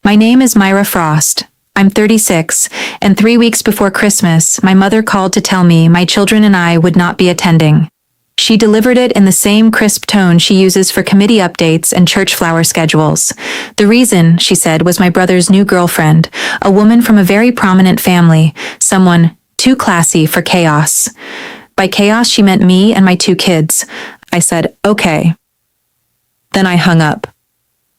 My name is Myra Frost. I'm 36, and 3 weeks before Christmas, my mother called to tell me my children and I would not be attending. She delivered it in the same crisp tone she uses for committee updates and church flower schedules. The reason, she said, was my brother's new girlfriend, a woman from a very prominent family, someone too classy for chaos. By chaos, she meant me and my 2 kids. I said, okay. Then I hung up.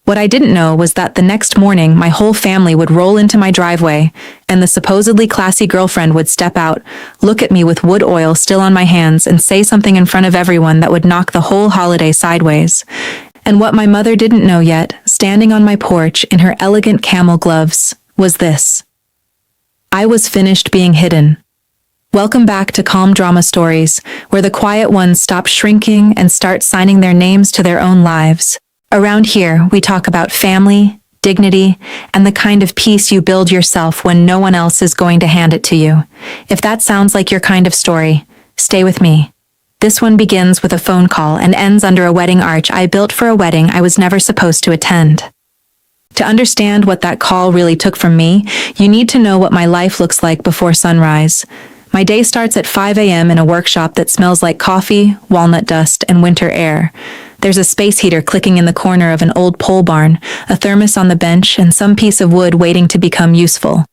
What I didn't know was that the next morning my whole family would roll into my driveway, and the supposedly classy girlfriend would step out, look at me with wood oil still on my hands, and say something in front of everyone that would knock the whole holiday sideways. And what my mother didn't know yet, standing on my porch in her elegant camel gloves, was this. I was finished being hidden. Welcome back to Calm Drama Stories, where the quiet ones stop shrinking and start signing their names to their own lives. Around here, we talk about family, dignity, and the kind of peace you build yourself when no one else is going to hand it to you. If that sounds like your kind of story, stay with me. This one begins with a phone call and ends under a wedding arch I built for a wedding I was never supposed to attend. To understand what that call really took from me, you need to know what my life looks like before sunrise. My day starts at 5 a.m. in a workshop that smells like coffee, walnut dust, and winter air. There's a space heater clicking in the corner of an old pole barn, a thermos on the bench, and some piece of wood waiting to become useful.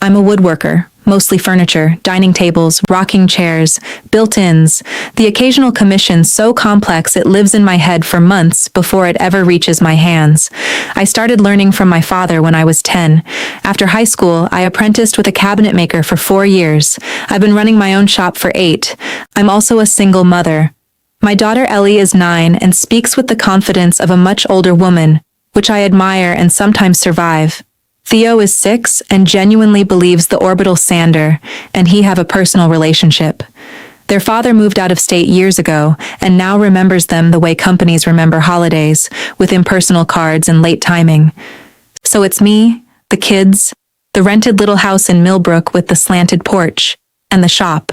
I'm a woodworker, mostly furniture, dining tables, rocking chairs, built-ins, the occasional commission so complex it lives in my head for months before it ever reaches my hands. I started learning from my father when I was 10. After high school, I apprenticed with a cabinet maker for 4 years. I've been running my own shop for 8. I'm also a single mother. My daughter Ellie is 9 and speaks with the confidence of a much older woman, which I admire and sometimes survive. Theo is 6 and genuinely believes the orbital sander, and he have a personal relationship. Their father moved out of state years ago and now remembers them the way companies remember holidays, with impersonal cards and late timing. So it's me, the kids, the rented little house in Millbrook with the slanted porch, and the shop.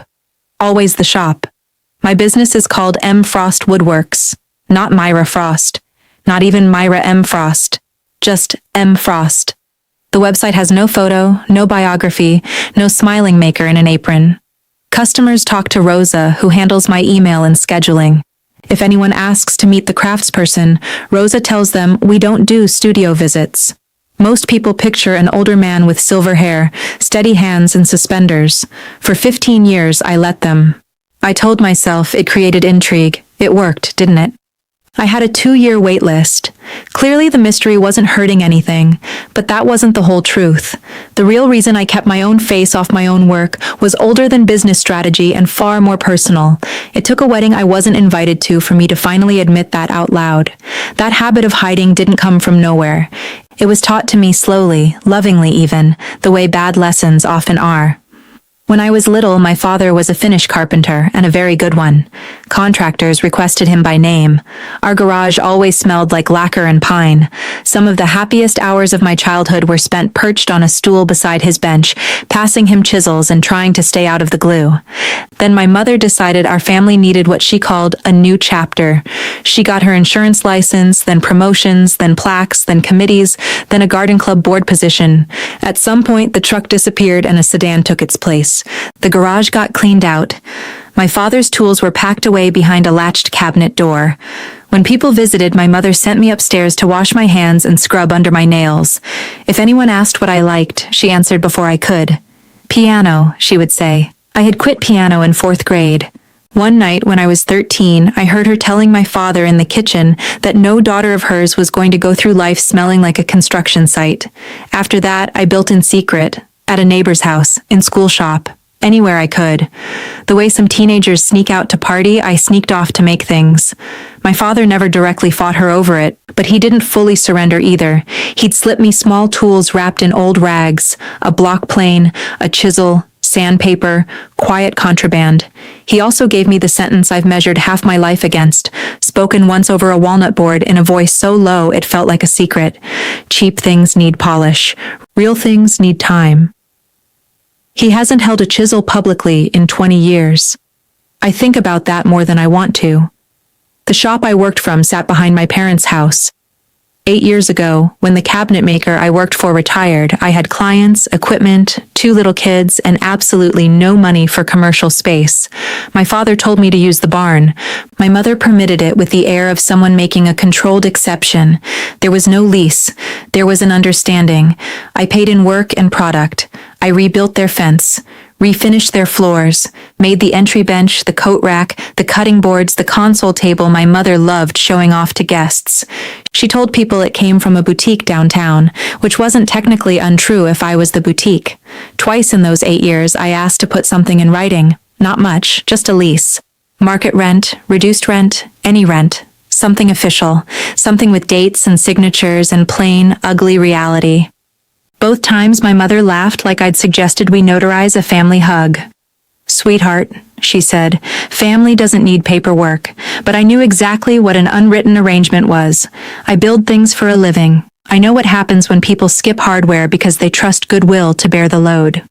Always the shop. My business is called M. Frost Woodworks, not Myra Frost, not even Myra M. Frost, just M. Frost. The website has no photo, no biography, no smiling maker in an apron. Customers talk to Rosa, who handles my email and scheduling. If anyone asks to meet the craftsperson, Rosa tells them we don't do studio visits. Most people picture an older man with silver hair, steady hands and suspenders. For 15 years, I let them. I told myself it created intrigue. It worked, didn't it? I had a 2-year wait list. Clearly the mystery wasn't hurting anything, but that wasn't the whole truth. The real reason I kept my own face off my own work was older than business strategy and far more personal. It took a wedding I wasn't invited to for me to finally admit that out loud. That habit of hiding didn't come from nowhere. It was taught to me slowly, lovingly even, the way bad lessons often are. When I was little, my father was a Finnish carpenter, and a very good one. Contractors requested him by name. Our garage always smelled like lacquer and pine. Some of the happiest hours of my childhood were spent perched on a stool beside his bench, passing him chisels and trying to stay out of the glue. Then my mother decided our family needed what she called a new chapter. She got her insurance license, then promotions, then plaques, then committees, then a garden club board position. At some point, the truck disappeared and a sedan took its place. The garage got cleaned out. My father's tools were packed away behind a latched cabinet door. When people visited, my mother sent me upstairs to wash my hands and scrub under my nails. If anyone asked what I liked, she answered before I could. Piano, she would say. I had quit piano in 4th grade. One night when I was 13, I heard her telling my father in the kitchen that no daughter of hers was going to go through life smelling like a construction site. After that, I built in secret. At a neighbor's house, in school shop, anywhere I could. The way some teenagers sneak out to party, I sneaked off to make things. My father never directly fought her over it, but he didn't fully surrender either. He'd slip me small tools wrapped in old rags, a block plane, a chisel, sandpaper, quiet contraband. He also gave me the sentence I've measured half my life against, spoken once over a walnut board in a voice so low it felt like a secret. Cheap things need polish. Real things need time. He hasn't held a chisel publicly in 20 years. I think about that more than I want to. The shop I worked from sat behind my parents' house. 8 years ago, when the cabinet maker I worked for retired, I had clients, equipment, 2 little kids, and absolutely no money for commercial space. My father told me to use the barn. My mother permitted it with the air of someone making a controlled exception. There was no lease. There was an understanding. I paid in work and product. I rebuilt their fence, refinished their floors, made the entry bench, the coat rack, the cutting boards, the console table my mother loved showing off to guests. She told people it came from a boutique downtown, which wasn't technically untrue if I was the boutique. Twice in those 8 years, I asked to put something in writing. Not much, just a lease. Market rent, reduced rent, any rent. Something official, something with dates and signatures and plain, ugly reality. Both times my mother laughed like I'd suggested we notarize a family hug. "Sweetheart," she said, "family doesn't need paperwork, but I knew exactly what an unwritten arrangement was. I build things for a living. I know what happens when people skip hardware because they trust goodwill to bear the load."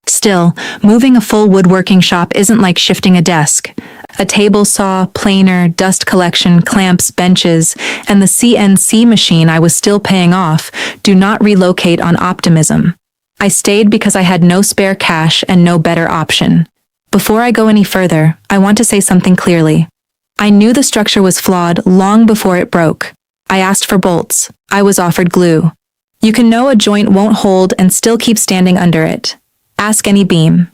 Still, moving a full woodworking shop isn't like shifting a desk. A table saw, planer, dust collection, clamps, benches, and the CNC machine I was still paying off do not relocate on optimism. I stayed because I had no spare cash and no better option. Before I go any further, I want to say something clearly. I knew the structure was flawed long before it broke. I asked for bolts. I was offered glue. You can know a joint won't hold and still keep standing under it. Ask any beam.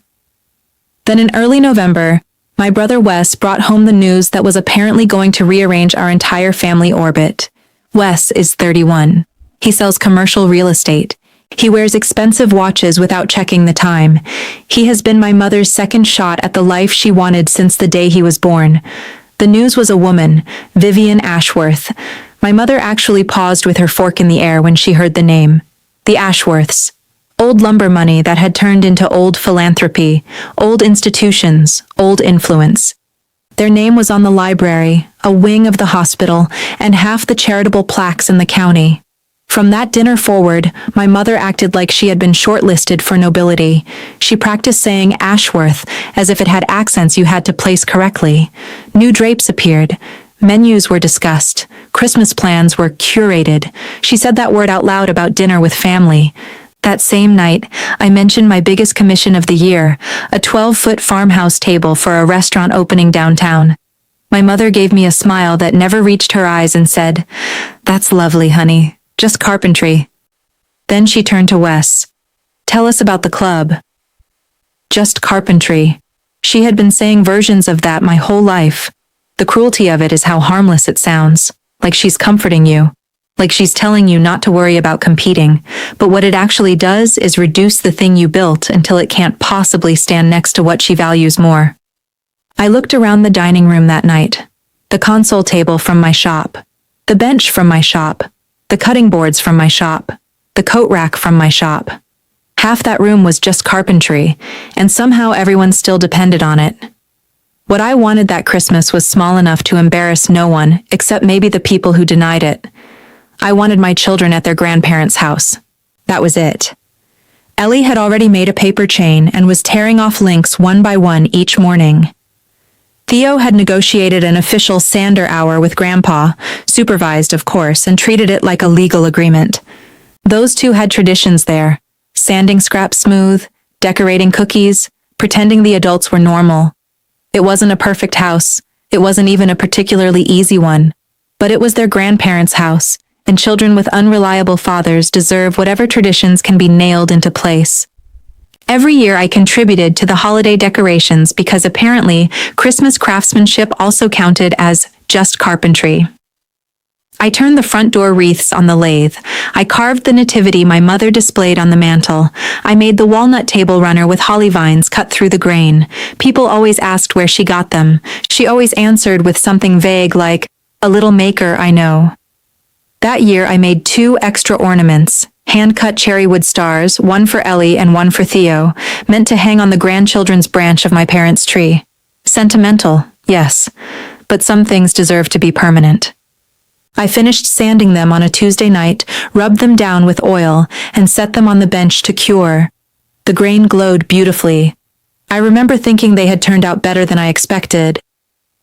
Then in early November, my brother Wes brought home the news that was apparently going to rearrange our entire family orbit. Wes is 31. He sells commercial real estate. He wears expensive watches without checking the time. He has been my mother's second shot at the life she wanted since the day he was born. The news was a woman, Vivian Ashworth. My mother actually paused with her fork in the air when she heard the name. The Ashworths. Old lumber money that had turned into old philanthropy, old institutions, old influence. Their name was on the library, a wing of the hospital, and half the charitable plaques in the county. From that dinner forward, my mother acted like she had been shortlisted for nobility. She practiced saying Ashworth as if it had accents you had to place correctly. New drapes appeared. Menus were discussed. Christmas plans were curated. She said that word out loud about dinner with family. That same night, I mentioned my biggest commission of the year, a 12-foot farmhouse table for a restaurant opening downtown. My mother gave me a smile that never reached her eyes and said, "That's lovely, honey. Just carpentry." Then she turned to Wes. "Tell us about the club." Just carpentry. She had been saying versions of that my whole life. The cruelty of it is how harmless it sounds, like she's comforting you. Like she's telling you not to worry about competing, but what it actually does is reduce the thing you built until it can't possibly stand next to what she values more. I looked around the dining room that night. The console table from my shop. The bench from my shop. The cutting boards from my shop. The coat rack from my shop. Half that room was just carpentry, and somehow everyone still depended on it. What I wanted that Christmas was small enough to embarrass no one, except maybe the people who denied it. I wanted my children at their grandparents' house. That was it. Ellie had already made a paper chain and was tearing off links one by one each morning. Theo had negotiated an official sander hour with Grandpa, supervised of course, and treated it like a legal agreement. Those two had traditions there, sanding scraps smooth, decorating cookies, pretending the adults were normal. It wasn't a perfect house, it wasn't even a particularly easy one, but it was their grandparents' house, and children with unreliable fathers deserve whatever traditions can be nailed into place. Every year I contributed to the holiday decorations because apparently Christmas craftsmanship also counted as just carpentry. I turned the front door wreaths on the lathe. I carved the nativity my mother displayed on the mantel. I made the walnut table runner with holly vines cut through the grain. People always asked where she got them. She always answered with something vague like, "A little maker, I know." That year I made 2 extra ornaments, hand-cut cherrywood stars, one for Ellie and one for Theo, meant to hang on the grandchildren's branch of my parents' tree. Sentimental, yes, but some things deserve to be permanent. I finished sanding them on a Tuesday night, rubbed them down with oil, and set them on the bench to cure. The grain glowed beautifully. I remember thinking they had turned out better than I expected.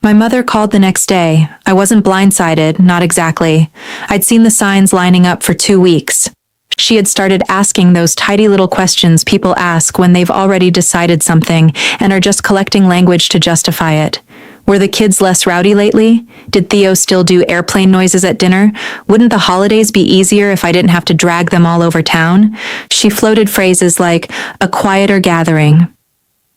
My mother called the next day. I wasn't blindsided, not exactly. I'd seen the signs lining up for 2 weeks. She had started asking those tidy little questions people ask when they've already decided something and are just collecting language to justify it. Were the kids less rowdy lately? Did Theo still do airplane noises at dinner? Wouldn't the holidays be easier if I didn't have to drag them all over town? She floated phrases like, a quieter gathering.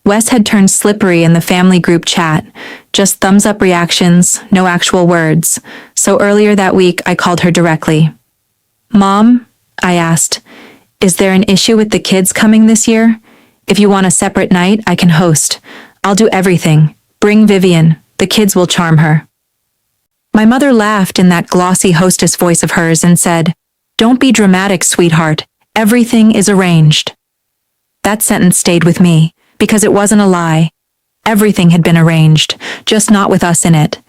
Wes had turned slippery in the family group chat. Just thumbs-up reactions, no actual words. So earlier that week, I called her directly. Mom, I asked, is there an issue with the kids coming this year? If you want a separate night, I can host. I'll do everything. Bring Vivian. The kids will charm her. My mother laughed in that glossy hostess voice of hers and said, don't be dramatic, sweetheart. Everything is arranged. That sentence stayed with me, because it wasn't a lie. Everything had been arranged, just not with us in it.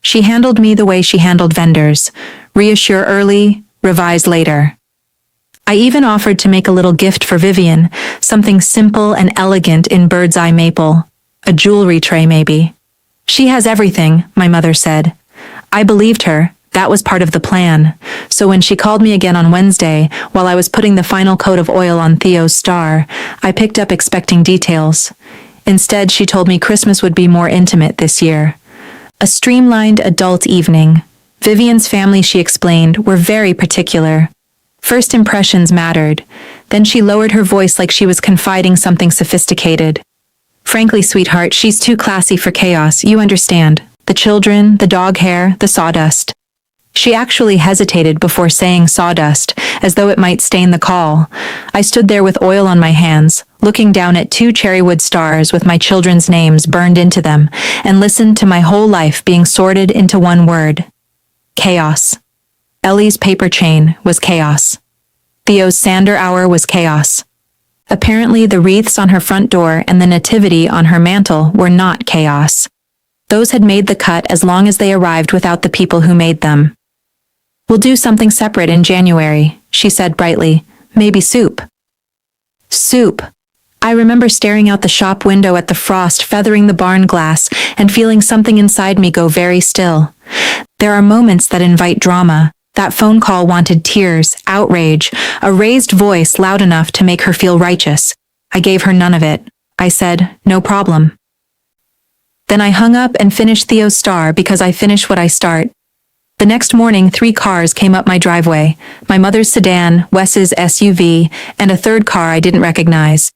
She handled me the way she handled vendors. Reassure early, revise later. I even offered to make a little gift for Vivian, something simple and elegant in bird's eye maple. A jewelry tray, maybe. She has everything, my mother said. I believed her. That was part of the plan. So when she called me again on Wednesday, while I was putting the final coat of oil on Theo's star, I picked up expecting details. Instead, she told me Christmas would be more intimate this year. A streamlined adult evening. Vivian's family, she explained, were very particular. First impressions mattered. Then she lowered her voice like she was confiding something sophisticated. Frankly, sweetheart, she's too classy for chaos, you understand. The children, the dog hair, the sawdust. She actually hesitated before saying sawdust, as though it might stain the call. I stood there with oil on my hands, looking down at 2 cherrywood stars with my children's names burned into them, and listened to my whole life being sorted into one word. Chaos. Ellie's paper chain was chaos. Theo's sander hour was chaos. Apparently, the wreaths on her front door and the nativity on her mantle were not chaos. Those had made the cut as long as they arrived without the people who made them. We'll do something separate in January, she said brightly. Maybe soup. Soup. I remember staring out the shop window at the frost feathering the barn glass and feeling something inside me go very still. There are moments that invite drama. That phone call wanted tears, outrage, a raised voice loud enough to make her feel righteous. I gave her none of it. I said, no problem. Then I hung up and finished Theo's star because I finish what I start. The next morning, 3 cars came up my driveway. My mother's sedan, Wes's SUV, and a third car I didn't recognize.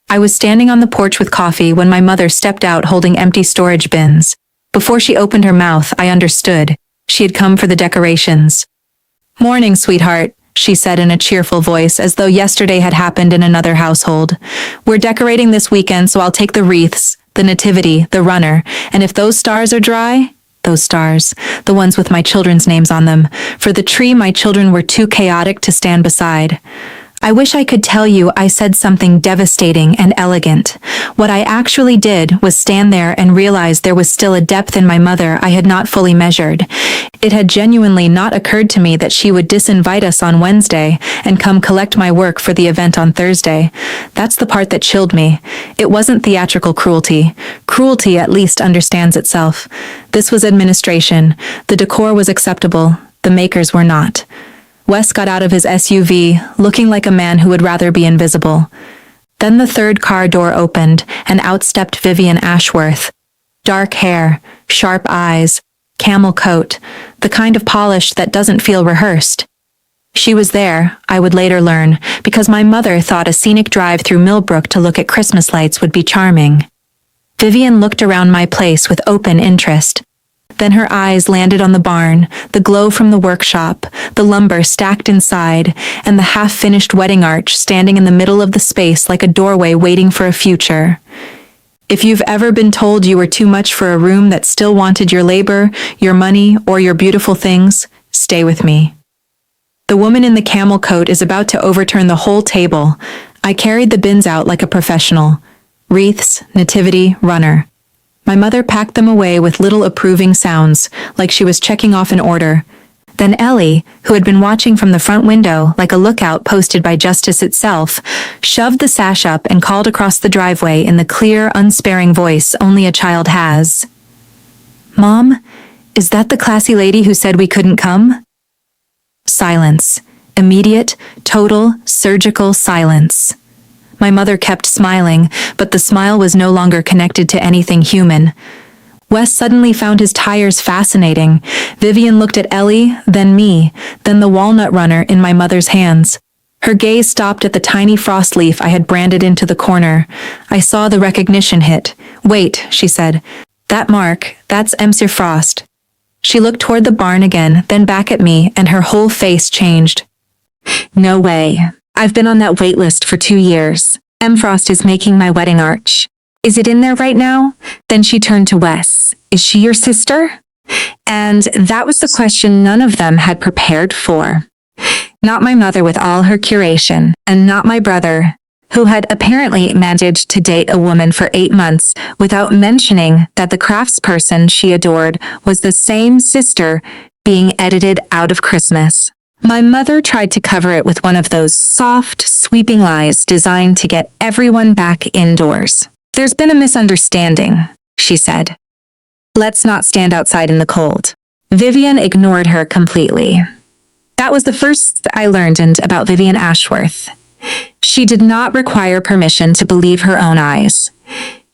I was standing on the porch with coffee when my mother stepped out holding empty storage bins. Before she opened her mouth, I understood. She had come for the decorations. Morning, sweetheart, she said in a cheerful voice, as though yesterday had happened in another household. We're decorating this weekend, so I'll take the wreaths, the nativity, the runner, and if those stars are dry, those stars, the ones with my children's names on them. For the tree, my children were too chaotic to stand beside. I wish I could tell you I said something devastating and elegant. What I actually did was stand there and realize there was still a depth in my mother I had not fully measured. It had genuinely not occurred to me that she would disinvite us on Wednesday and come collect my work for the event on Thursday. That's the part that chilled me. It wasn't theatrical cruelty. Cruelty at least understands itself. This was administration. The decor was acceptable. The makers were not. Wes got out of his SUV, looking like a man who would rather be invisible. Then the third car door opened, and out stepped Vivian Ashworth. Dark hair, sharp eyes, camel coat, the kind of polish that doesn't feel rehearsed. She was there, I would later learn, because my mother thought a scenic drive through Millbrook to look at Christmas lights would be charming. Vivian looked around my place with open interest. Then her eyes landed on the barn, the glow from the workshop, the lumber stacked inside, and the half-finished wedding arch standing in the middle of the space like a doorway waiting for a future. If you've ever been told you were too much for a room that still wanted your labor, your money, or your beautiful things, stay with me. The woman in the camel coat is about to overturn the whole table. I carried the bins out like a professional. Wreaths, nativity, runner. My mother packed them away with little approving sounds, like she was checking off an order. Then Ellie, who had been watching from the front window like a lookout posted by justice itself, shoved the sash up and called across the driveway in the clear, unsparing voice only a child has. Mom, is that the classy lady who said we couldn't come? Silence. Immediate, total, surgical silence. My mother kept smiling, but the smile was no longer connected to anything human. Wes suddenly found his tires fascinating. Vivian looked at Ellie, then me, then the walnut runner in my mother's hands. Her gaze stopped at the tiny frost leaf I had branded into the corner. I saw the recognition hit. Wait, she said. That mark, that's Monsieur Frost. She looked toward the barn again, then back at me, and her whole face changed. No way. I've been on that wait list for 2 years. M. Frost is making my wedding arch. Is it in there right now? Then she turned to Wes. Is she your sister? And that was the question none of them had prepared for. Not my mother with all her curation, and not my brother, who had apparently managed to date a woman for 8 months without mentioning that the craftsperson she adored was the same sister being edited out of Christmas. My mother tried to cover it with one of those soft, sweeping lies designed to get everyone back indoors. There's been a misunderstanding, she said. Let's not stand outside in the cold. Vivian ignored her completely. That was the first I learned about Vivian Ashworth. She did not require permission to believe her own eyes.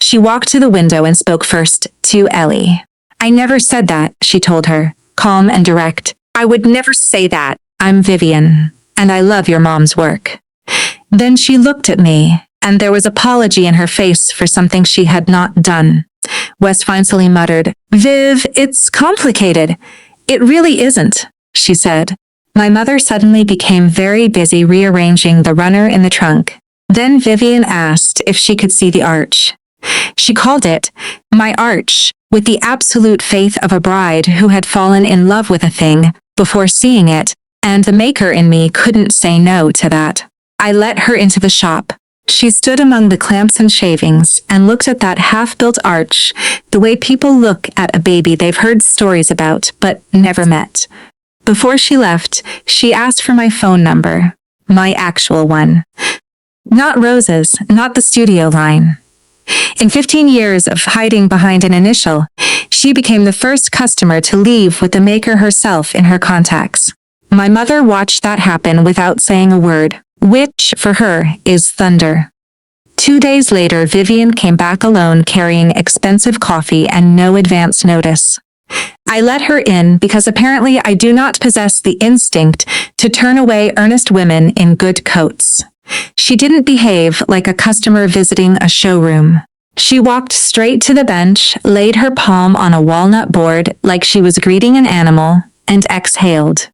She walked to the window and spoke first to Ellie. I never said that, she told her, calm and direct. I would never say that. I'm Vivian, and I love your mom's work. Then she looked at me, and there was apology in her face for something she had not done. Wes finally muttered, Viv, it's complicated. It really isn't, she said. My mother suddenly became very busy rearranging the runner in the trunk. Then Vivian asked if she could see the arch. She called it my arch, with the absolute faith of a bride who had fallen in love with a thing before seeing it, and the maker in me couldn't say no to that. I let her into the shop. She stood among the clamps and shavings and looked at that half-built arch, the way people look at a baby they've heard stories about but never met. Before she left, she asked for my phone number, my actual one. Not Rose's, not the studio line. In 15 years of hiding behind an initial, she became the first customer to leave with the maker herself in her contacts. My mother watched that happen without saying a word, which, for her, is thunder. 2 days later, Vivian came back alone carrying expensive coffee and no advance notice. I let her in because apparently I do not possess the instinct to turn away earnest women in good coats. She didn't behave like a customer visiting a showroom. She walked straight to the bench, laid her palm on a walnut board like she was greeting an animal, and exhaled.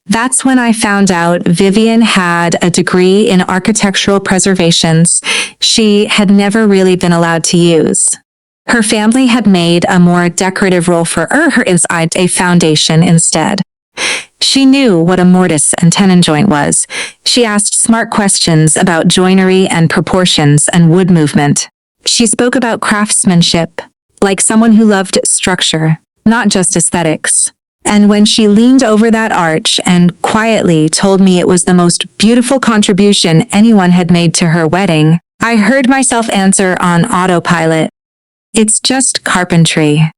That's when I found out Vivian had a degree in architectural preservations she had never really been allowed to use. Her family had made a more decorative role for her inside a foundation instead. She knew what a mortise and tenon joint was. She asked smart questions about joinery and proportions and wood movement. She spoke about craftsmanship, like someone who loved structure, not just aesthetics. And when she leaned over that arch and quietly told me it was the most beautiful contribution anyone had made to her wedding, I heard myself answer on autopilot. It's just carpentry.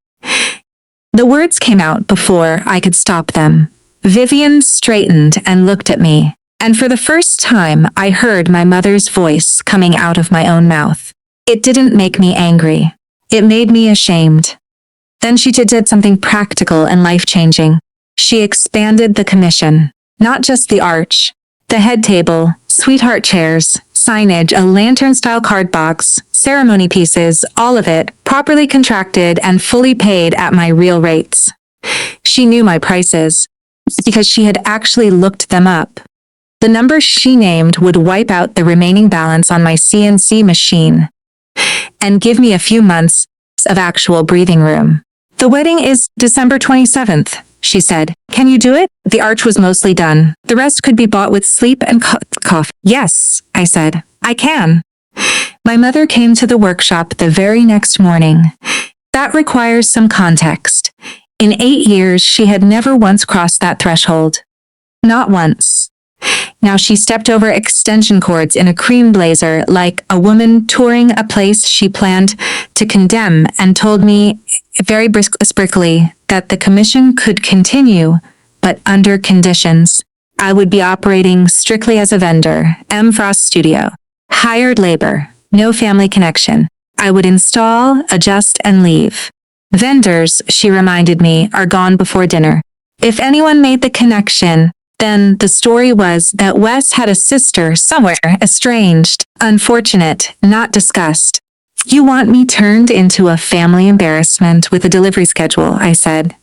The words came out before I could stop them. Vivian straightened and looked at me, and for the first time I heard my mother's voice coming out of my own mouth. It didn't make me angry. It made me ashamed. Then she did something practical and life-changing. She expanded the commission, not just the arch, the head table, sweetheart chairs, signage, a lantern-style card box, ceremony pieces, all of it, properly contracted and fully paid at my real rates. She knew my prices, because she had actually looked them up. The number she named would wipe out the remaining balance on my CNC machine and give me a few months of actual breathing room. The wedding is December 27th, she said. Can you do it? The arch was mostly done. The rest could be bought with sleep and cough. Yes, I said. I can. My mother came to the workshop the very next morning. That requires some context. In 8 years, she had never once crossed that threshold. Not once. Now she stepped over extension cords in a cream blazer like a woman touring a place she planned to condemn, and told me very briskly that the commission could continue, but under conditions. I would be operating strictly as a vendor, M. Frost Studio. Hired labor, no family connection. I would install, adjust, and leave. Vendors, she reminded me, are gone before dinner. If anyone made the connection, then the story was that Wes had a sister somewhere, estranged, unfortunate, not discussed. You want me turned into a family embarrassment with a delivery schedule, I said.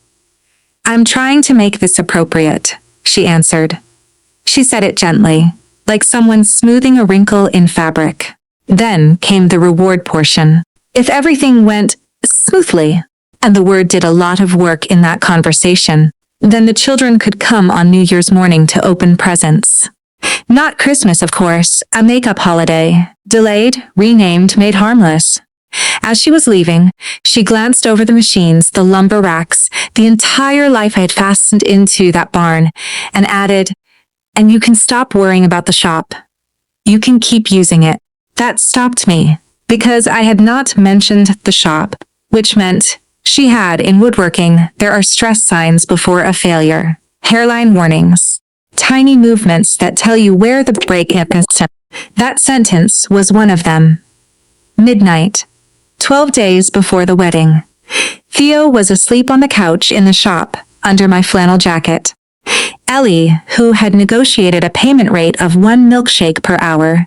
I'm trying to make this appropriate, she answered. She said it gently, like someone smoothing a wrinkle in fabric. Then came the reward portion. If everything went smoothly, and the word did a lot of work in that conversation, then the children could come on New Year's morning to open presents. Not Christmas, of course, a makeup holiday, delayed, renamed, made harmless. As she was leaving, she glanced over the machines, the lumber racks, the entire life I had fastened into that barn, and added, "And you can stop worrying about the shop. You can keep using it." That stopped me, because I had not mentioned the shop, which meant she had, in woodworking, there are stress signs before a failure, hairline warnings, tiny movements that tell you where the break is. That sentence was one of them. Midnight, 12 days before the wedding. Theo was asleep on the couch in the shop, under my flannel jacket. Ellie, who had negotiated a payment rate of 1 milkshake per hour,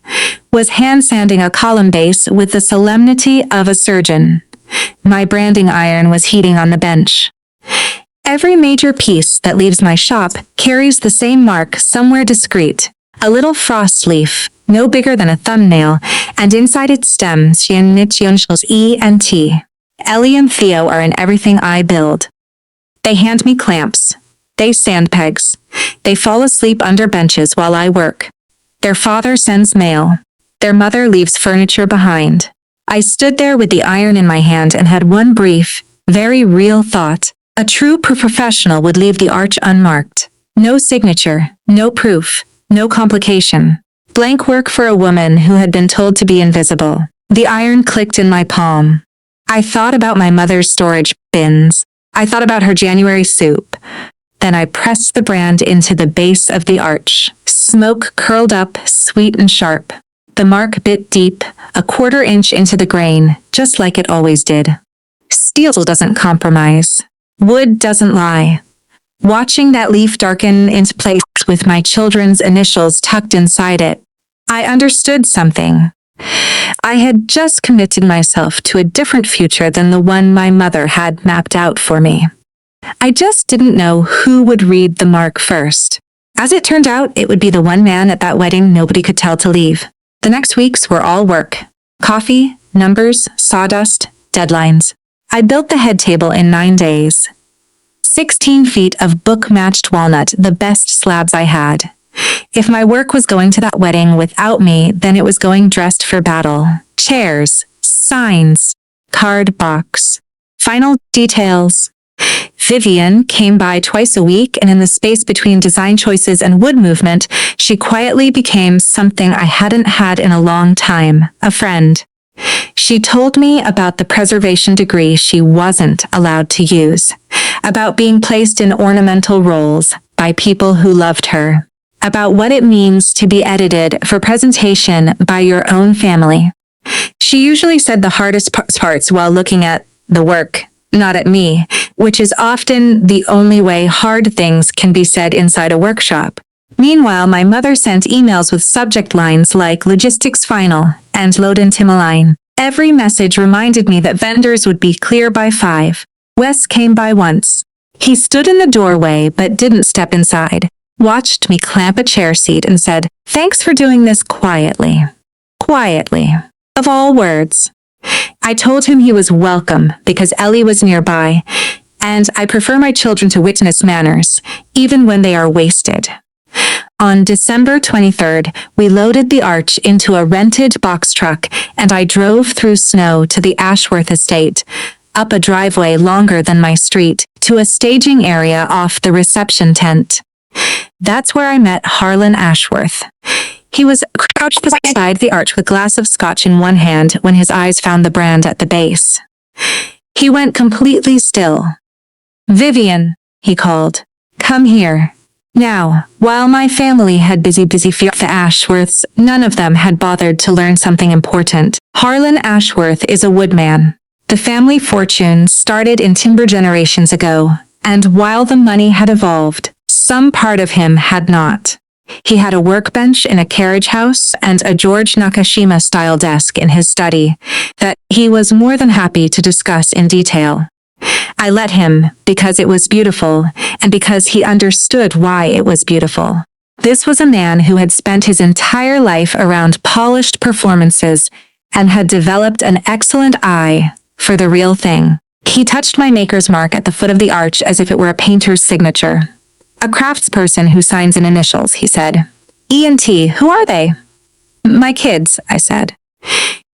was hand-sanding a column base with the solemnity of a surgeon. My branding iron was heating on the bench. Every major piece that leaves my shop carries the same mark somewhere discreet, a little frost leaf, no bigger than a thumbnail, and inside its stem, initials E and T. Ellie and Theo are in everything I build. They hand me clamps. They sand pegs. They fall asleep under benches while I work. Their father sends mail. Their mother leaves furniture behind. I stood there with the iron in my hand and had one brief, very real thought. A true professional would leave the arch unmarked. No signature, no proof, no complication. Blank work for a woman who had been told to be invisible. The iron clicked in my palm. I thought about my mother's storage bins. I thought about her January soup. Then I pressed the brand into the base of the arch. Smoke curled up, sweet and sharp. The mark bit deep, a 1/4 inch into the grain, just like it always did. Steel doesn't compromise. Wood doesn't lie. Watching that leaf darken into place with my children's initials tucked inside it, I understood something. I had just committed myself to a different future than the one my mother had mapped out for me. I just didn't know who would read the mark first. As it turned out, it would be the one man at that wedding nobody could tell to leave. The next weeks were all work. Coffee, numbers, sawdust, deadlines. I built the head table in 9 days. 16 feet of book-matched walnut, the best slabs I had. If my work was going to that wedding without me, then it was going dressed for battle. Chairs, signs, card box. Final details. Vivian came by twice a week, and in the space between design choices and wood movement, she quietly became something I hadn't had in a long time, a friend. She told me about the preservation degree she wasn't allowed to use, about being placed in ornamental roles by people who loved her, about what it means to be edited for presentation by your own family. She usually said the hardest parts while looking at the work, not at me, which is often the only way hard things can be said inside a workshop. Meanwhile, my mother sent emails with subject lines like logistics final and load in Timoline. Every message reminded me that vendors would be clear by 5. Wes came by once. He stood in the doorway but didn't step inside, watched me clamp a chair seat and said, "Thanks for doing this quietly." Quietly. Of all words. I told him he was welcome because Ellie was nearby, and I prefer my children to witness manners, even when they are wasted. On December 23rd, we loaded the arch into a rented box truck, and I drove through snow to the Ashworth estate, up a driveway longer than my street, to a staging area off the reception tent. That's where I met Harlan Ashworth. He was crouched beside the arch with a glass of scotch in one hand when his eyes found the brand at the base. He went completely still. "Vivian," he called. "Come here." Now, while my family had busy the Ashworths, none of them had bothered to learn something important. Harlan Ashworth is a woodman. The family fortune started in timber generations ago, and while the money had evolved, some part of him had not. He had a workbench in a carriage house and a George Nakashima-style desk in his study that he was more than happy to discuss in detail. I let him because it was beautiful and because he understood why it was beautiful. This was a man who had spent his entire life around polished performances and had developed an excellent eye for the real thing. He touched my maker's mark at the foot of the arch as if it were a painter's signature. "A craftsperson who signs in initials," he said. "E&T, who are they?" "My kids," I said.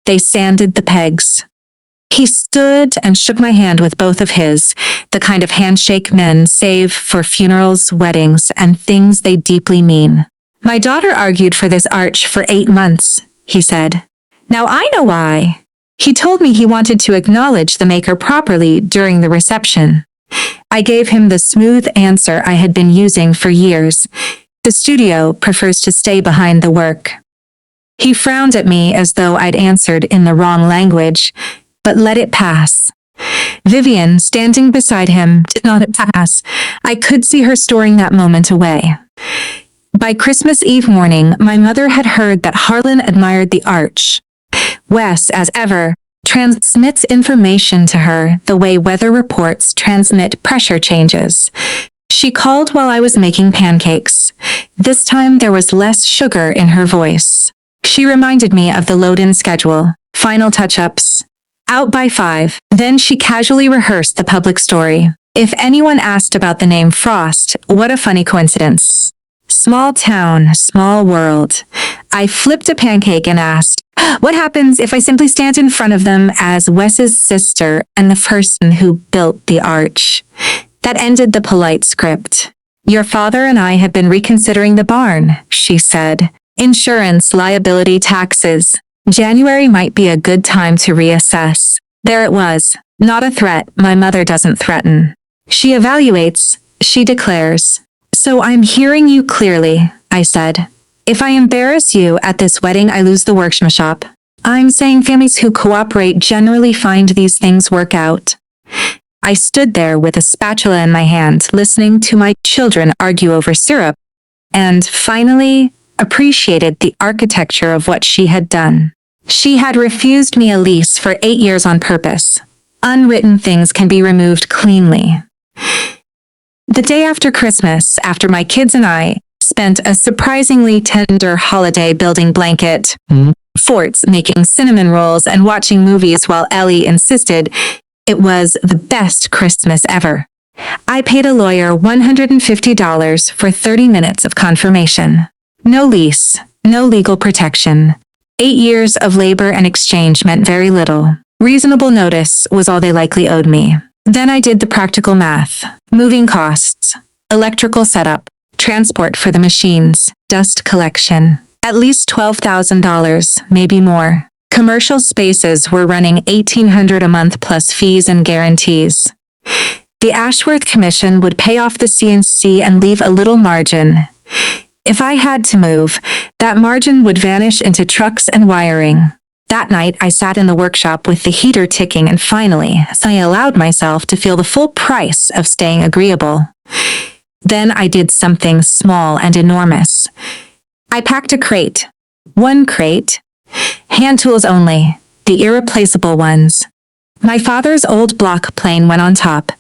"They sanded the pegs." He stood and shook my hand with both of his, the kind of handshake men save for funerals, weddings, and things they deeply mean. "My daughter argued for this arch for 8 months," he said. "Now I know why." He told me he wanted to acknowledge the maker properly during the reception. I gave him the smooth answer I had been using for years. The studio prefers to stay behind the work. He frowned at me as though I'd answered in the wrong language, but let it pass. Vivian, standing beside him, did not pass. I could see her storing that moment away. By Christmas Eve morning, my mother had heard that Harlan admired the arch. Wes, as ever, transmits information to her the way weather reports transmit pressure changes. She called while I was making pancakes. This time there was less sugar in her voice. She reminded me of the load-in schedule, final touch-ups, out by 5. Then she casually rehearsed the public story. If anyone asked about the name Frost, what a funny coincidence. Small town, small world. I flipped a pancake and asked, "What happens if I simply stand in front of them as Wes's sister and the person who built the arch?" That ended the polite script. "Your father and I have been reconsidering the barn," she said. "Insurance, liability, taxes. January might be a good time to reassess." There it was. Not a threat. My mother doesn't threaten. She evaluates. She declares. "So I'm hearing you clearly," I said. "If I embarrass you at this wedding, I lose the workmanship." I'm saying families who cooperate generally find these things work out. I stood there with a spatula in my hand, listening to my children argue over syrup, and finally appreciated the architecture of what she had done. She had refused me a lease for 8 years on purpose. Unwritten things can be removed cleanly. The day after Christmas, after my kids and I spent a surprisingly tender holiday building blanket forts, making cinnamon rolls, and watching movies while Ellie insisted it was the best Christmas ever, I paid a lawyer $150 for 30 minutes of confirmation. No lease, no legal protection. 8 years of labor and exchange meant very little. Reasonable notice was all they likely owed me. Then I did the practical math. Moving costs, electrical setup, transport for the machines, dust collection. At least $12,000, maybe more. Commercial spaces were running $1,800 a month plus fees and guarantees. The Ashworth Commission would pay off the CNC and leave a little margin. If I had to move, that margin would vanish into trucks and wiring. That night, I sat in the workshop with the heater ticking and finally, I allowed myself to feel the full price of staying agreeable. Then I did something small and enormous. I packed a crate. One crate. Hand tools only. The irreplaceable ones. My father's old block plane went on top.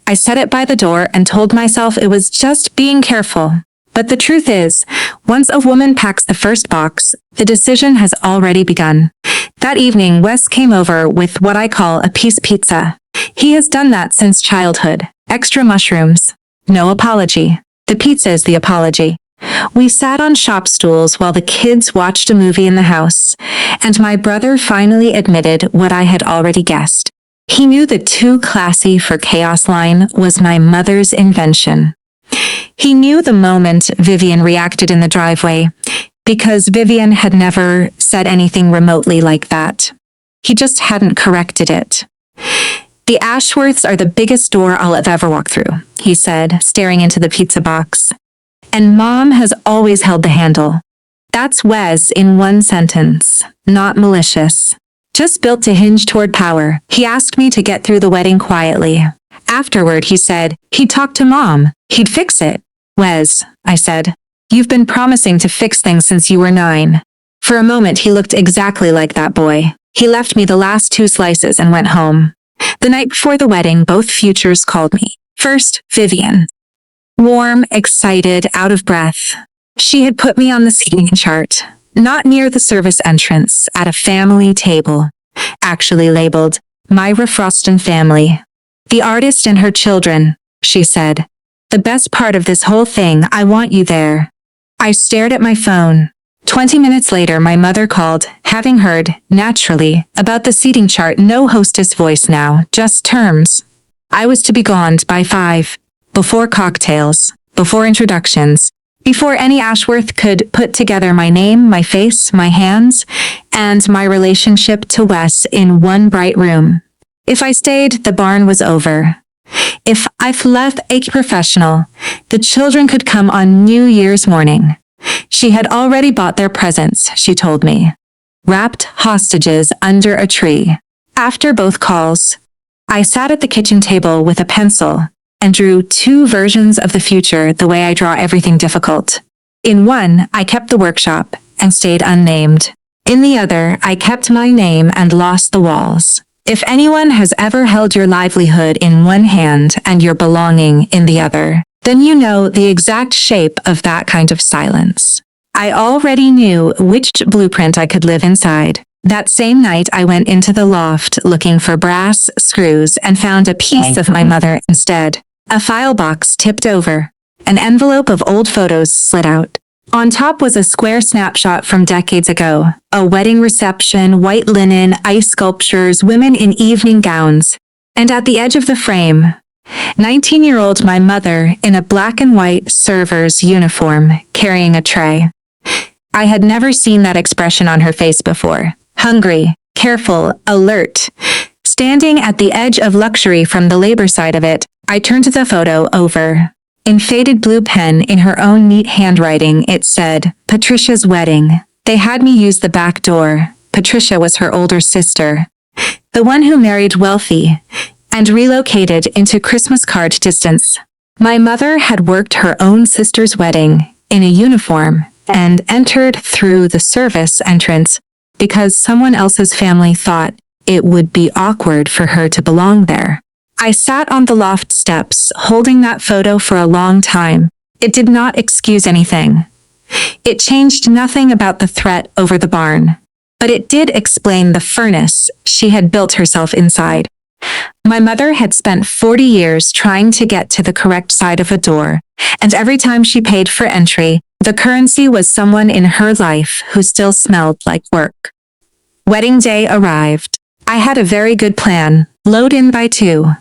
I set it by the door and told myself it was just being careful. But the truth is, once a woman packs the first box, the decision has already begun. That evening, Wes came over with what I call a peace pizza. He has done that since childhood. Extra mushrooms. No apology. The pizza is the apology. We sat on shop stools while the kids watched a movie in the house, and my brother finally admitted what I had already guessed. He knew the too classy for chaos line was my mother's invention. He knew the moment Vivian reacted in the driveway, because Vivian had never said anything remotely like that. He just hadn't corrected it. "The Ashworths are the biggest door I'll have ever walked through," he said, staring into the pizza box. "And Mom has always held the handle." That's Wes in one sentence, not malicious. Just built to hinge toward power. He asked me to get through the wedding quietly. Afterward, he said, he'd talk to Mom. He'd fix it. "Wes," I said, "you've been promising to fix things since you were 9. For a moment, he looked exactly like that boy. He left me the last 2 slices and went home. The night before the wedding, both futures called me. First, Vivian. Warm, excited, out of breath. She had put me on the seating chart, not near the service entrance, at a family table, actually labeled, "Myra Froston Family." "The artist and her children," she said. "The best part of this whole thing, I want you there." I stared at my phone. 20 minutes later, my mother called, having heard, naturally, about the seating chart. No hostess voice now, just terms. I was to be gone by 5, before cocktails, before introductions, before any Ashworth could put together my name, my face, my hands, and my relationship to Wes in one bright room. If I stayed, the barn was over. If I've left a professional, the children could come on New Year's morning. She had already bought their presents, she told me. Wrapped hostages under a tree. After both calls, I sat at the kitchen table with a pencil and drew 2 versions of the future the way I draw everything difficult. In one, I kept the workshop and stayed unnamed. In the other, I kept my name and lost the walls. If anyone has ever held your livelihood in one hand and your belonging in the other, then you know the exact shape of that kind of silence. I already knew which blueprint I could live inside. That same night, I went into the loft looking for brass screws and found a piece of my mother instead. A file box tipped over. An envelope of old photos slid out. On top was a square snapshot from decades ago. A wedding reception, white linen, ice sculptures, women in evening gowns. And at the edge of the frame, 19-year-old my mother in a black and white server's uniform, carrying a tray. I had never seen that expression on her face before. Hungry, careful, alert. Standing at the edge of luxury from the labor side of it, I turned the photo over. In faded blue pen in her own neat handwriting, it said, "Patricia's wedding." They had me use the back door. Patricia was her older sister. The one who married wealthy and relocated into Christmas card distance. My mother had worked her own sister's wedding in a uniform and entered through the service entrance because someone else's family thought it would be awkward for her to belong there. I sat on the loft steps, holding that photo for a long time. It did not excuse anything. It changed nothing about the threat over the barn, but it did explain the furnace she had built herself inside. My mother had spent 40 years trying to get to the correct side of a door, and every time she paid for entry, the currency was someone in her life who still smelled like work. Wedding day arrived. I had a very good plan. Load in by 2.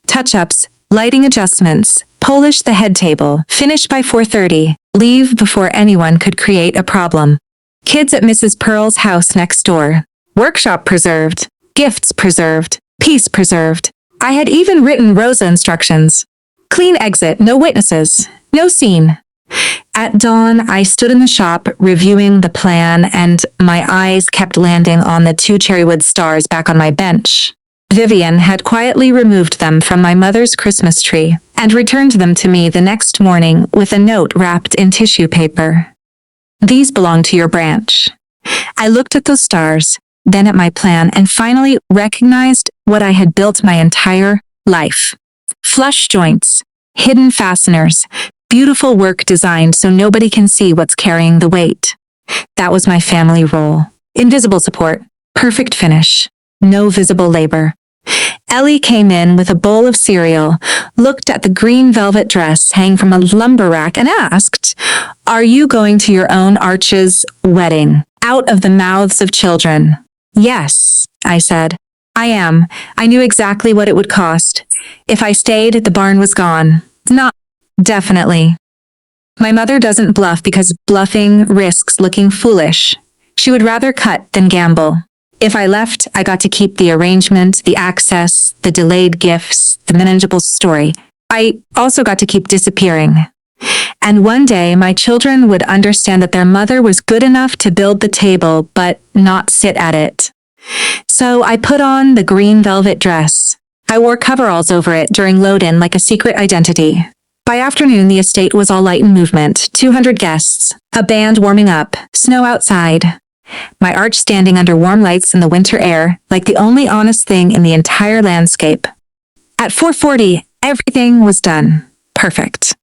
Touch-ups, lighting adjustments, polish the head table, finish by 4:30, leave before anyone could create a problem. Kids at Mrs. Pearl's house next door. Workshop preserved, gifts preserved, peace preserved. I had even written Rosa instructions. Clean exit, no witnesses, no scene. At dawn, I stood in the shop reviewing the plan, and my eyes kept landing on the 2 cherrywood stars back on my bench. Vivian had quietly removed them from my mother's Christmas tree and returned them to me the next morning with a note wrapped in tissue paper. "These belong to your branch." I looked at those stars, then at my plan, and finally recognized what I had built my entire life. Flush joints, hidden fasteners, beautiful work designed so nobody can see what's carrying the weight. That was my family role. Invisible support, perfect finish, no visible labor. Ellie came in with a bowl of cereal, looked at the green velvet dress hanging from a lumber rack, and asked, "Are you going to your own Arch's wedding?" Out of the mouths of children. "Yes," I said. "I am. I knew exactly what it would cost. If I stayed, the barn was gone. Not Definitely. My mother doesn't bluff because bluffing risks looking foolish. She would rather cut than gamble. If I left, I got to keep the arrangement, the access, the delayed gifts, the manageable story. I also got to keep disappearing. And one day, my children would understand that their mother was good enough to build the table, but not sit at it. So I put on the green velvet dress. I wore coveralls over it during load-in like a secret identity. By afternoon, the estate was all light and movement, 200 guests, a band warming up, snow outside. My arch standing under warm lights in the winter air, like the only honest thing in the entire landscape. At 4:40, everything was done. Perfect.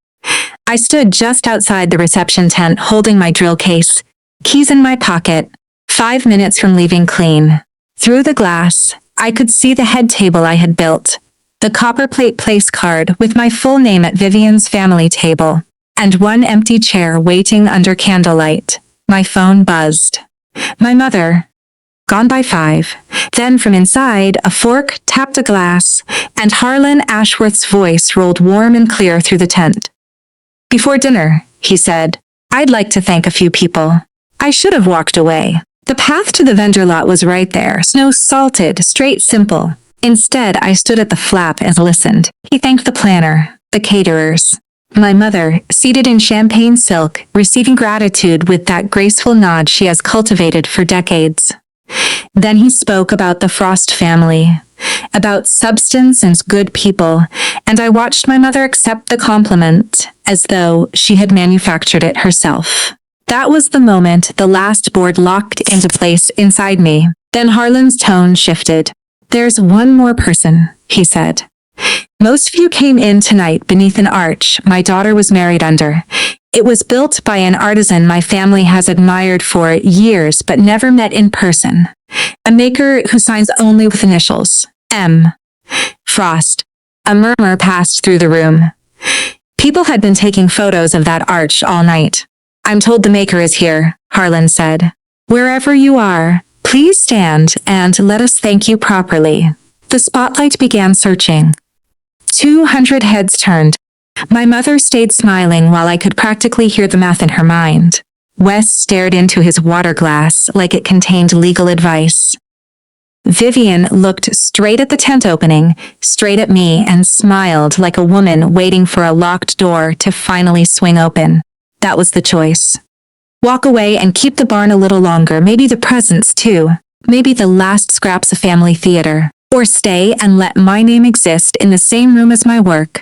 I stood just outside the reception tent holding my drill case, keys in my pocket, 5 minutes from leaving clean. Through the glass, I could see the head table I had built, the copper plate place card with my full name at Vivian's family table, and one empty chair waiting under candlelight. My phone buzzed. My mother. Gone by 5. Then from inside, a fork tapped a glass, and Harlan Ashworth's voice rolled warm and clear through the tent. Before dinner, he said, I'd like to thank a few people. I should have walked away. The path to the vendor lot was right there, snow salted, straight, simple. Instead, I stood at the flap and listened. He thanked the planner, the caterers. My mother, seated in champagne silk, receiving gratitude with that graceful nod she has cultivated for decades. Then he spoke about the Frost family, about substance and good people, and I watched my mother accept the compliment as though she had manufactured it herself. That was the moment the last board locked into place inside me. Then Harlan's tone shifted. There's one more person, he said. Most of you came in tonight beneath an arch my daughter was married under. It was built by an artisan my family has admired for years but never met in person. A maker who signs only with initials. M. Frost. A murmur passed through the room. People had been taking photos of that arch all night. I'm told the maker is here, Harlan said. Wherever you are, please stand and let us thank you properly. The spotlight began searching. 200 heads turned. My mother stayed smiling while I could practically hear the math in her mind. Wes stared into his water glass like it contained legal advice. Vivian looked straight at the tent opening, straight at me, and smiled like a woman waiting for a locked door to finally swing open. That was the choice. Walk away and keep the barn a little longer, maybe the presents too, maybe the last scraps of family theater. Or stay and let my name exist in the same room as my work.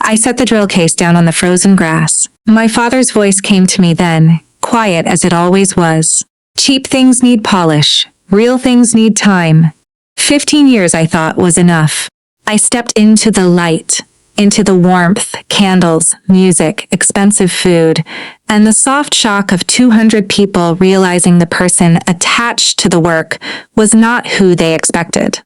I set the drill case down on the frozen grass. My father's voice came to me then, quiet as it always was. Cheap things need polish. Real things need time. 15 years, I thought, was enough. I stepped into the light, into the warmth, candles, music, expensive food, and the soft shock of 200 people realizing the person attached to the work was not who they expected.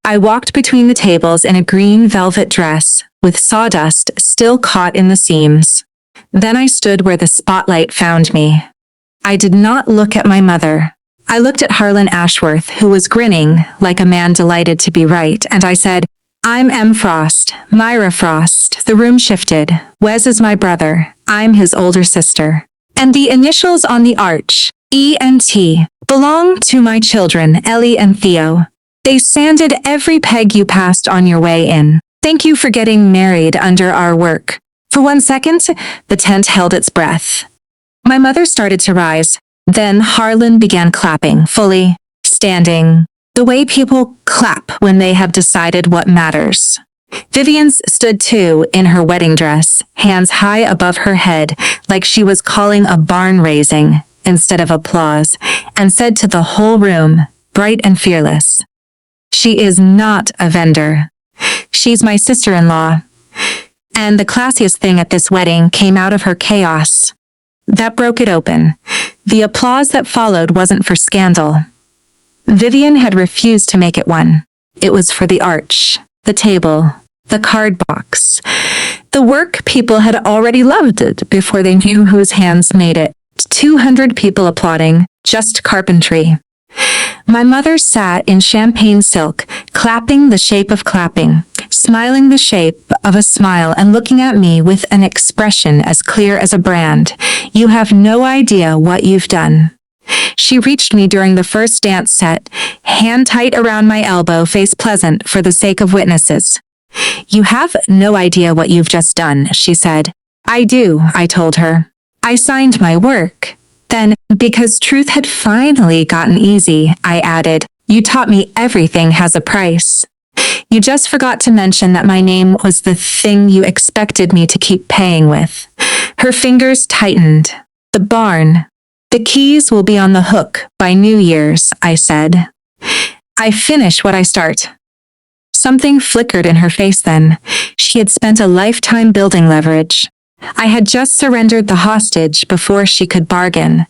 I walked between the tables in a green velvet dress, with sawdust still caught in the seams. Then I stood where the spotlight found me. I did not look at my mother. I looked at Harlan Ashworth, who was grinning like a man delighted to be right, and I said, I'm M. Frost, Myra Frost. The room shifted. Wes is my brother. I'm his older sister. And the initials on the arch, E and T, belong to my children, Ellie and Theo. They sanded every peg you passed on your way in. Thank you for getting married under our work. For 1 second, the tent held its breath. My mother started to rise. Then Harlan began clapping, fully, standing, the way people clap when they have decided what matters. Vivian stood too, in her wedding dress, hands high above her head, like she was calling a barn raising instead of applause, and said to the whole room, bright and fearless, she is not a vendor. She's my sister-in-law. And the classiest thing at this wedding came out of her chaos. That broke it open. The applause that followed wasn't for scandal. Vivian had refused to make it one. It was for the arch, the table, the card box. The work people had already loved it before they knew whose hands made it. 200 people applauding, just carpentry. My mother sat in champagne silk, clapping the shape of clapping, smiling the shape of a smile and looking at me with an expression as clear as a brand. "You have no idea what you've done." She reached me during the first dance set, hand tight around my elbow, face pleasant for the sake of witnesses. "You have no idea what you've just done," she said. "I do," I told her. "I signed my work." Then, because truth had finally gotten easy, I added, "You taught me everything has a price. You just forgot to mention that my name was the thing you expected me to keep paying with." Her fingers tightened. "The barn. The keys will be on the hook by New Year's," I said. "I finish what I start." Something flickered in her face then. She had spent a lifetime building leverage. I had just surrendered the hostage before she could bargain,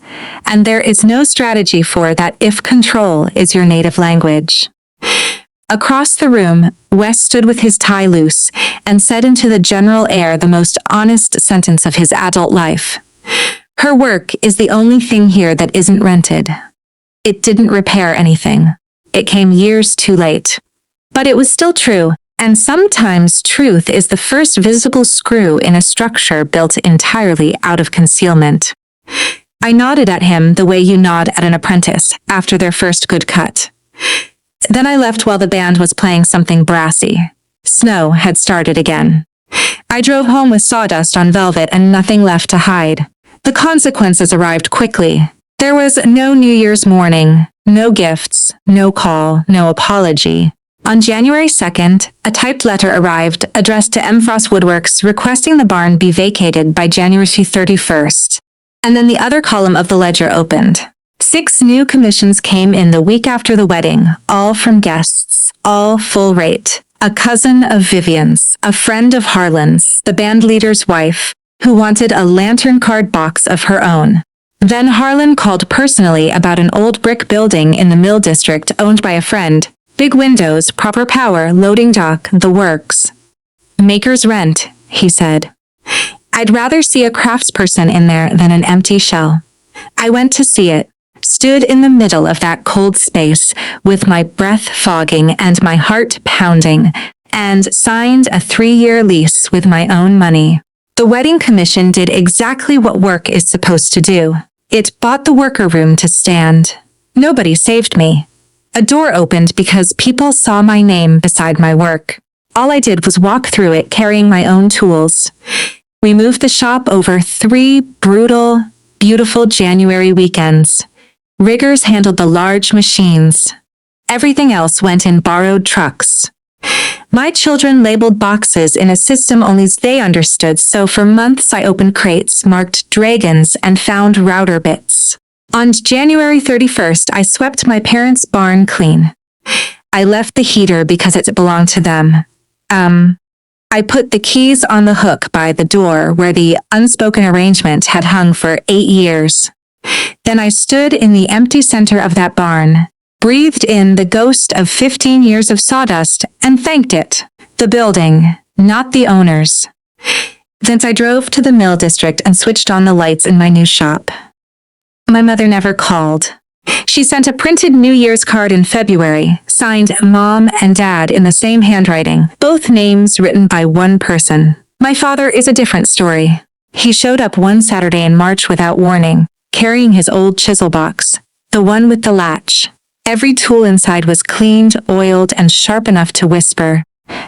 and there is no strategy for that if control is your native language. Across the room, Wes stood with his tie loose and said into the general air the most honest sentence of his adult life. "Her work is the only thing here that isn't rented." It didn't repair anything. It came years too late. But it was still true, and sometimes truth is the first visible screw in a structure built entirely out of concealment. I nodded at him the way you nod at an apprentice after their first good cut. Then I left while the band was playing something brassy. Snow had started again. I drove home with sawdust on velvet and nothing left to hide. The consequences arrived quickly. There was no New Year's morning, no gifts, no call, no apology. On January 2nd, a typed letter arrived addressed to M. Frost Woodworks requesting the barn be vacated by January 31st. And then the other column of the ledger opened. 6 new commissions came in the week after the wedding, all from guests, all full rate. A cousin of Vivian's, a friend of Harlan's, the band leader's wife, who wanted a lantern card box of her own. Then Harlan called personally about an old brick building in the Mill District owned by a friend. Big windows, proper power, loading dock, the works. "Maker's rent," he said. "I'd rather see a craftsperson in there than an empty shell." I went to see it, stood in the middle of that cold space with my breath fogging and my heart pounding, and signed a 3-year lease with my own money. The wedding commission did exactly what work is supposed to do. It bought the worker room to stand. Nobody saved me. A door opened because people saw my name beside my work. All I did was walk through it carrying my own tools. We moved the shop over 3 brutal, beautiful January weekends. Riggers handled the large machines. Everything else went in borrowed trucks. My children labeled boxes in a system only they understood, so for months I opened crates marked dragons and found router bits. On January 31st, I swept my parents' barn clean. I left the heater because it belonged to them. I put the keys on the hook by the door where the unspoken arrangement had hung for 8 years. Then I stood in the empty center of that barn, breathed in the ghost of 15 years of sawdust, and thanked it. The building, not the owners. Then I drove to the Mill District and switched on the lights in my new shop. My mother never called. She sent a printed New Year's card in February, signed Mom and Dad in the same handwriting, both names written by one person. My father is a different story. He showed up one Saturday in March without warning, carrying his old chisel box, the one with the latch. Every tool inside was cleaned, oiled, and sharp enough to whisper.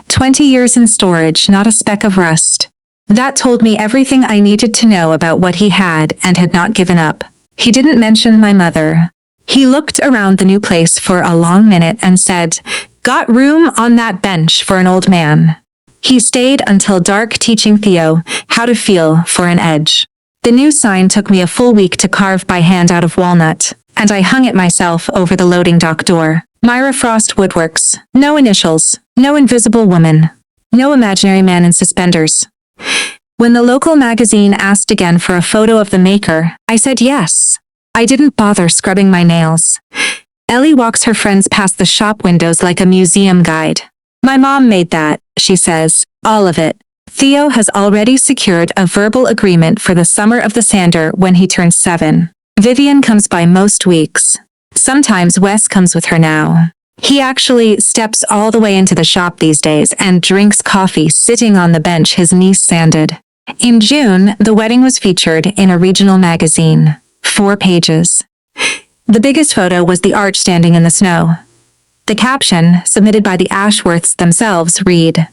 20 years in storage, not a speck of rust. That told me everything I needed to know about what he had and had not given up. He didn't mention my mother. He looked around the new place for a long minute and said, "Got room on that bench for an old man." He stayed until dark teaching Theo how to feel for an edge. The new sign took me a full week to carve by hand out of walnut, and I hung it myself over the loading dock door. Myra Frost Woodworks. No initials, no invisible woman, no imaginary man in suspenders. When the local magazine asked again for a photo of the maker, I said yes. I didn't bother scrubbing my nails. Ellie walks her friends past the shop windows like a museum guide. "My mom made that," she says, "all of it." Theo has already secured a verbal agreement for the summer of the sander when he turns 7. Vivian comes by most weeks. Sometimes Wes comes with her now. He actually steps all the way into the shop these days and drinks coffee sitting on the bench his niece sanded. In June, the wedding was featured in a regional magazine. 4 pages. The biggest photo was the arch standing in the snow. The caption, submitted by the Ashworths themselves, read,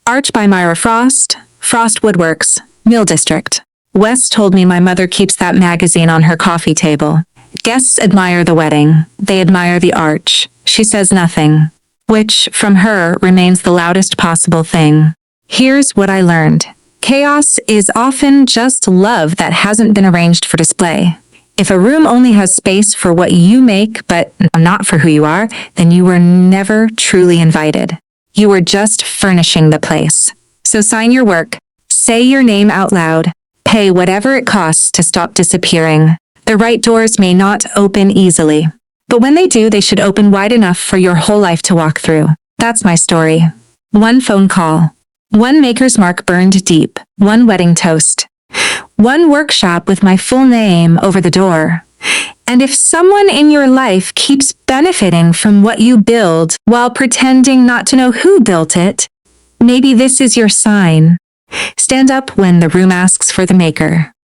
"Arch by Myra Frost, Frost Woodworks, Mill District." Wes told me my mother keeps that magazine on her coffee table. Guests admire the wedding. They admire the arch. She says nothing, which, from her, remains the loudest possible thing. Here's what I learned. Chaos is often just love that hasn't been arranged for display. If a room only has space for what you make, but not for who you are, then you were never truly invited. You were just furnishing the place. So sign your work, say your name out loud, pay whatever it costs to stop disappearing. The right doors may not open easily, but when they do, they should open wide enough for your whole life to walk through. That's my story. 1 phone call. 1 maker's mark burned deep. 1 wedding toast. 1 workshop with my full name over the door. And if someone in your life keeps benefiting from what you build while pretending not to know who built it, maybe this is your sign. Stand up when the room asks for the maker.